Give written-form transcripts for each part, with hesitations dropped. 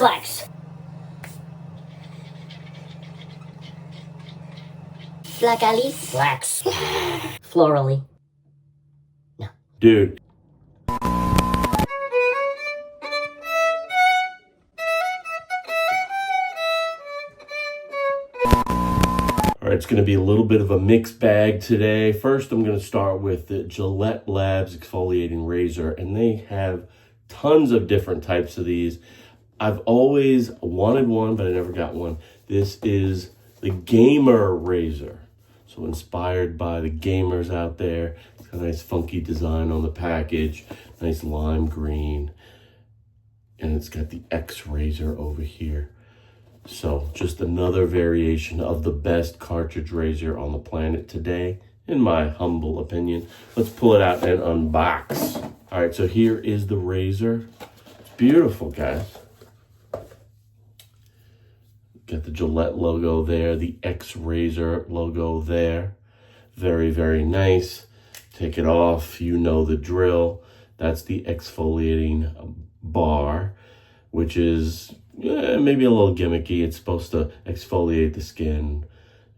Flex. Black Alice. Flex. Florally. No. Dude. All right, it's going to be a little bit of a mixed bag today. First, I'm going to start with the GilletteLabs Exfoliating Razor, and they have tons of different types of these. I've always wanted one, but I never got one. This is the Gamer Razor. So inspired by the gamers out there. It's got a nice funky design on the package, nice lime green. And it's got the X RAZER over here. So just another variation of the best cartridge razor on the planet today, in my humble opinion. Let's pull it out and unbox. All right, so here is the razor. It's beautiful, guys. Got the Gillette logo there, the X RAZER logo there. Very, very nice. Take it off, you know the drill. That's the exfoliating bar, which is maybe a little gimmicky. It's supposed to exfoliate the skin,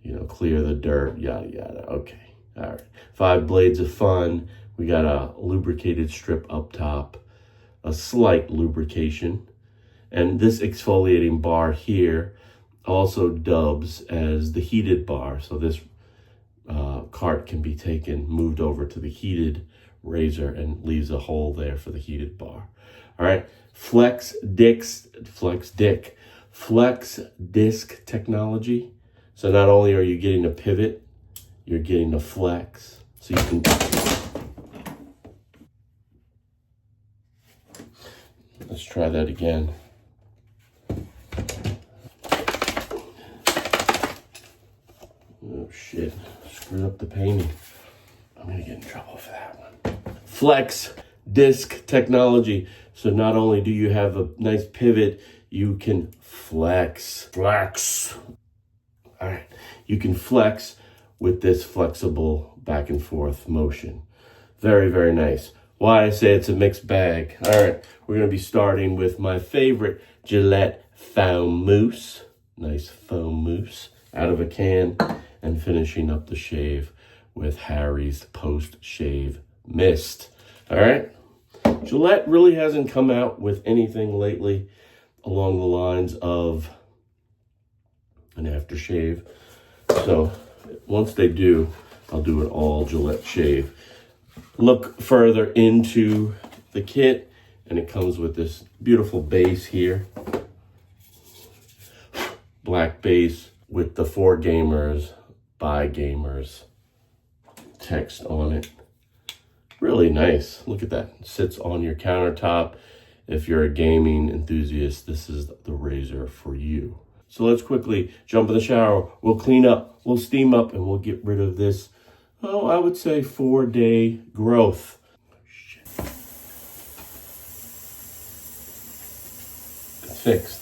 you know, clear the dirt, yada, yada. Okay, all right. 5 blades of fun. We got a lubricated strip up top, a slight lubrication. And this exfoliating bar here also dubs as the heated bar. So this cart can be moved over to the heated razor and leaves a hole there for the heated bar. All right, flex disc technology. So not only are you getting a pivot, you're getting a flex. So you can, let's try that again. Oh shit, screwed up the painting. I'm gonna get in trouble for that one. Flex disc technology. So not only do you have a nice pivot, you can flex. All right, you can flex with this flexible back and forth motion. Very, very nice. Why I say it's a mixed bag. All right, we're gonna be starting with my favorite Gillette foam mousse. Nice foam mousse out of a can, and finishing up the shave with Harry's post-shave mist. All right. Gillette really hasn't come out with anything lately along the lines of an aftershave. So once they do, I'll do an all Gillette shave. Look further into the kit, and it comes with this beautiful base here. Black base with the For Gamers, by Gamers text on it. Really nice. Look at that. It sits on your countertop. If you're a gaming enthusiast, this is the razor for you. So let's quickly jump in the shower. We'll clean up, we'll steam up, and we'll get rid of this, oh, I would say 4-day growth. Shit. It's fixed.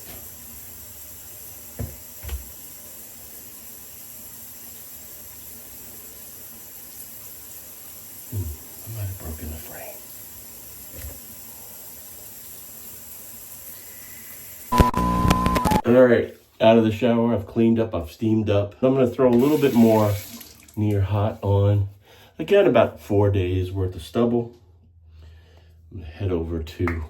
I might have broken the frame. All right, out of the shower, I've cleaned up, I've steamed up. I'm gonna throw a little bit more near hot on. Again, about 4 days worth of stubble. I'm gonna head over to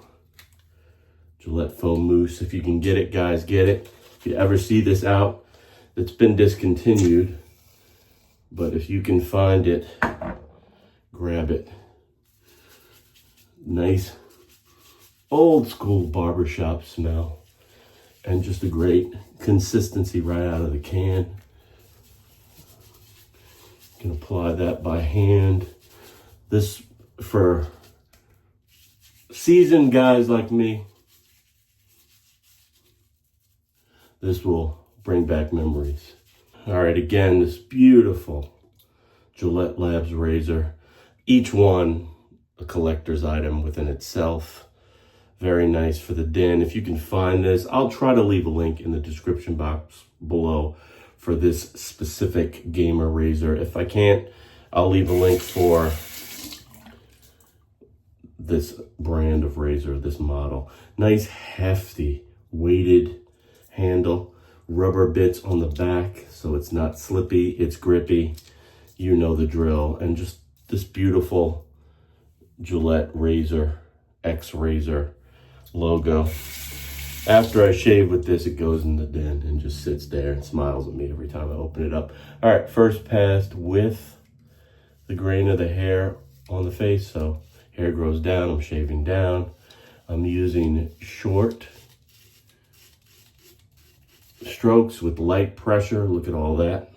Gillette foam mousse. If you can get it, guys, get it. If you ever see this out, it's been discontinued, but if you can find it, grab it. Nice old school barbershop smell, and just a great consistency right out of the can. You can apply that by hand. This, for seasoned guys like me, this will bring back memories. All right, again, this beautiful GilletteLabs razor. Each one a collector's item within itself. Very nice for the den. If you can find this, I'll try to leave a link in the description box below for this specific gamer razor. If I can't, I'll leave a link for this brand of razor, this model. Nice, hefty weighted handle, rubber bits on the back so it's not slippy, it's grippy. You know the drill. And just this beautiful Gillette Razor X RAZER logo. After I shave with this, it goes in the den and just sits there and smiles at me every time I open it up. All right, first pass with the grain of the hair on the face. So hair grows down, I'm shaving down. I'm using short strokes with light pressure. Look at all that.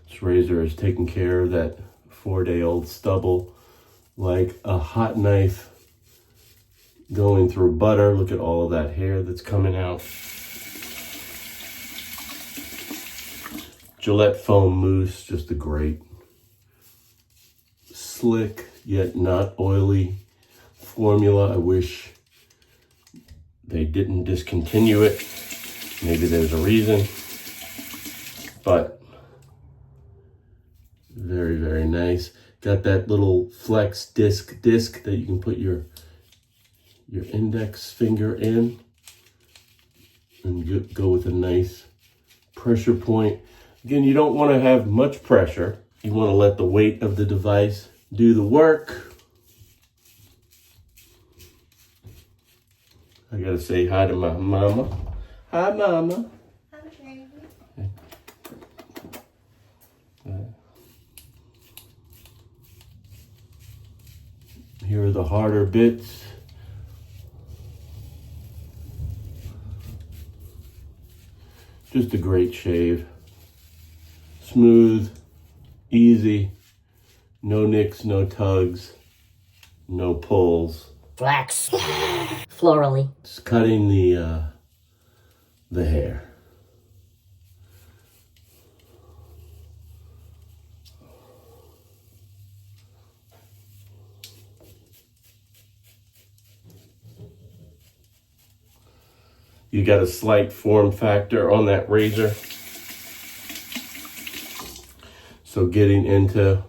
This razor is taking care of that 4-day-old stubble like a hot knife going through butter. Look at all of that hair that's coming out. Gillette foam mousse, just a great slick yet not oily formula. I wish they didn't discontinue it. Maybe there's a reason, but very, very nice. Got that little flex disc that you can put your index finger in and go with a nice pressure point. Again, you don't want to have much pressure. You want to let the weight of the device do the work. I gotta say hi to my mama. Hi, mama. Okay. Here are the harder bits. Just a great shave. Smooth, easy, no nicks, no tugs, no pulls. Flex. Florally. Just cutting the hair. You got a slight form factor on that razor. So getting into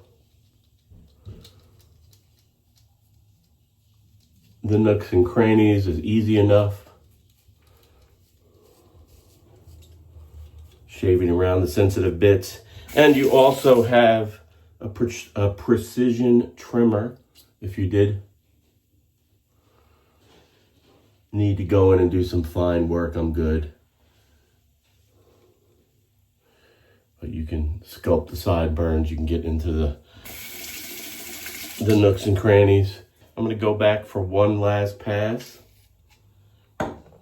the nooks and crannies is easy enough. Shaving around the sensitive bits. And you also have a precision trimmer if you did need to go in and do some fine work. I'm good. But you can sculpt the sideburns. You can get into the nooks and crannies. I'm going to go back for one last pass.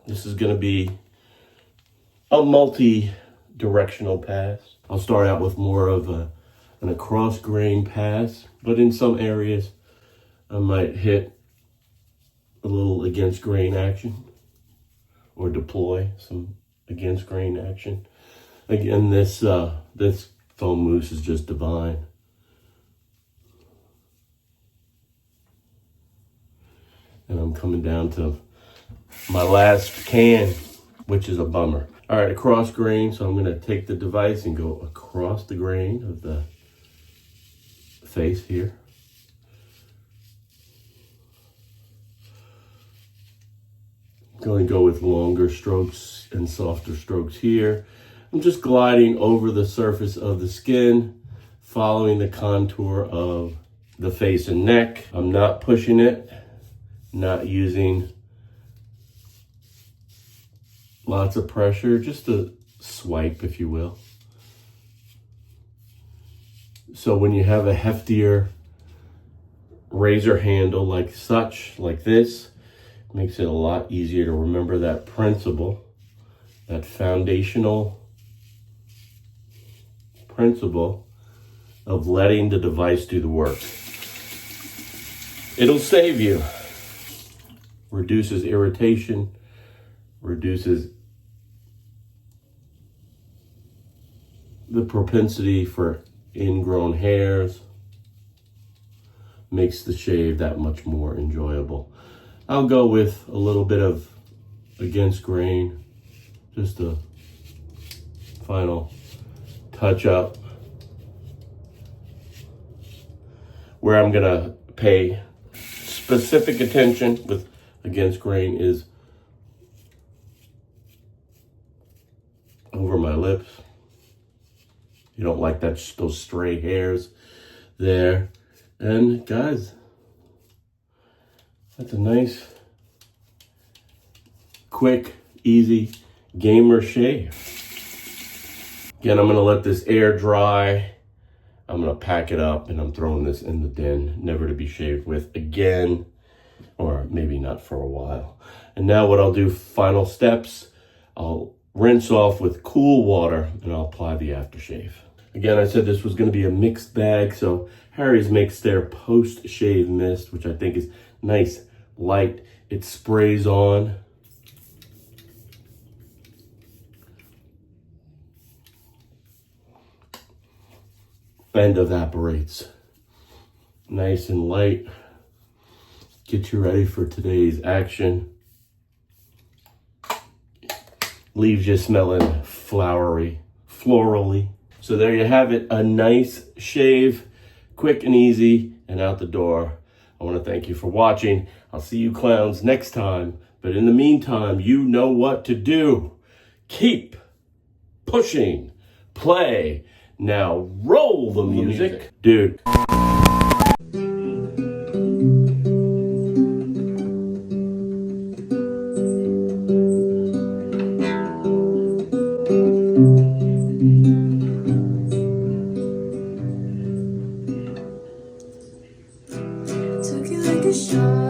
This is going to be a multi-directional pass. I'll start out with more of an across grain pass, but in some areas I might hit a little against grain action or deploy some against grain action. Again, this foam mousse is just divine. And I'm coming down to my last can, which is a bummer. All right, across grain. So I'm going to take the device and go across the grain of the face here. Going to go with longer strokes and softer strokes here. I'm just gliding over the surface of the skin, following the contour of the face and neck. I'm not pushing it, not using lots of pressure, just a swipe, if you will. So when you have a heftier razor handle like this, it makes it a lot easier to remember that principle, that foundational principle of letting the device do the work. It'll save you. Reduces irritation, reduces the propensity for ingrown hairs, makes the shave that much more enjoyable. I'll go with a little bit of against grain, just a final touch up, where I'm gonna pay specific attention with against grain is over my lips. You don't like that, those stray hairs there. And guys, that's a nice, quick, easy gamer shave. Again, I'm gonna let this air dry. I'm gonna pack it up and I'm throwing this in the bin, never to be shaved with again, or maybe not for a while. And now what I'll do, final steps, I'll rinse off with cool water and I'll apply the aftershave. Again, I said this was gonna be a mixed bag, so Harry's makes their post-shave mist, which I think is nice, light. It sprays on. And evaporates. Nice and light. Get you ready for today's action. Leaves you smelling flowery, florally. So there you have it, a nice shave, quick and easy, and out the door. I want to thank you for watching. I'll see you clowns next time. But in the meantime, you know what to do. Keep pushing play. Now roll the music. Dude. Took you like a shot.